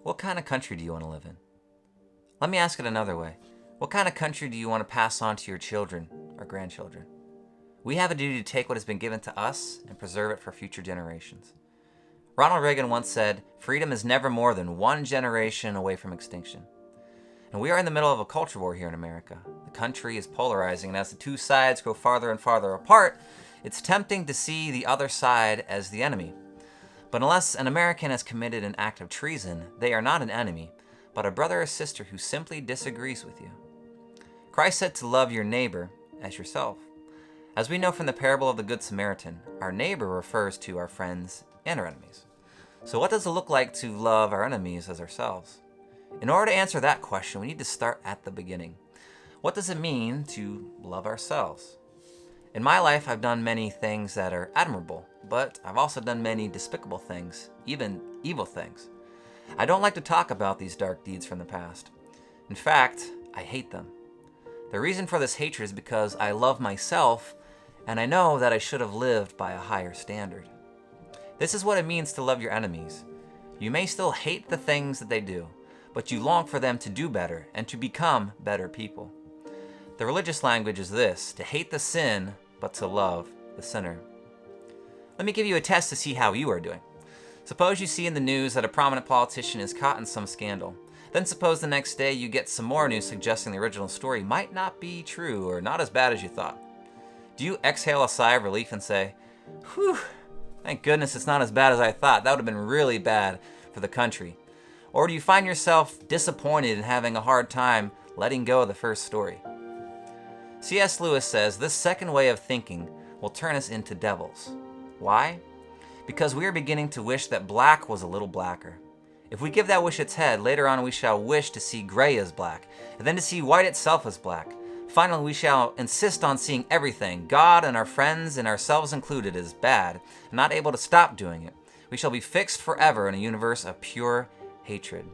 What kind of country do you want to live in? Let me ask it another way. What kind of country do you want to pass on to your children or grandchildren? We have a duty to take what has been given to us and preserve it for future generations. Ronald Reagan once said, "Freedom is never more than one generation away from extinction." And we are in the middle of a culture war here in America. The country is polarizing, and as the two sides go farther and farther apart, it's tempting to see the other side as the enemy. But unless an American has committed an act of treason, they are not an enemy, but a brother or sister who simply disagrees with you. Christ said to love your neighbor as yourself. As we know from the parable of the Good Samaritan, our neighbor refers to our friends and our enemies. So what does it look like to love our enemies as ourselves? In order to answer that question, we need to start at the beginning. What does it mean to love ourselves? In my life, I've done many things that are admirable, but I've also done many despicable things, even evil things. I don't like to talk about these dark deeds from the past. In fact, I hate them. The reason for this hatred is because I love myself, and I know that I should have lived by a higher standard. This is what it means to love your enemies. You may still hate the things that they do, but you long for them to do better and to become better people. The religious language is this: to hate the sin, but to love the sinner. Let me give you a test to see how you are doing. Suppose you see in the news that a prominent politician is caught in some scandal. Then suppose the next day you get some more news suggesting the original story might not be true or not as bad as you thought. Do you exhale a sigh of relief and say, "Whew, thank goodness it's not as bad as I thought. That would have been really bad for the country"? Or do you find yourself disappointed and having a hard time letting go of the first story? C.S. Lewis says this second way of thinking will turn us into devils. Why? Because we are beginning to wish that black was a little blacker. If we give that wish its head, later on we shall wish to see gray as black, and then to see white itself as black. Finally, we shall insist on seeing everything, God and our friends and ourselves included, as bad, and not able to stop doing it. We shall be fixed forever in a universe of pure hatred.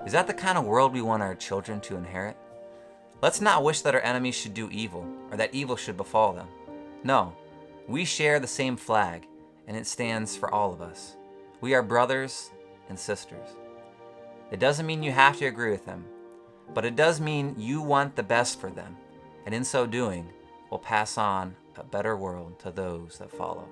Is that the kind of world we want our children to inherit? Let's not wish that our enemies should do evil, or that evil should befall them. No, we share the same flag, and it stands for all of us. We are brothers and sisters. It doesn't mean you have to agree with them, but it does mean you want the best for them, and in so doing, will pass on a better world to those that follow.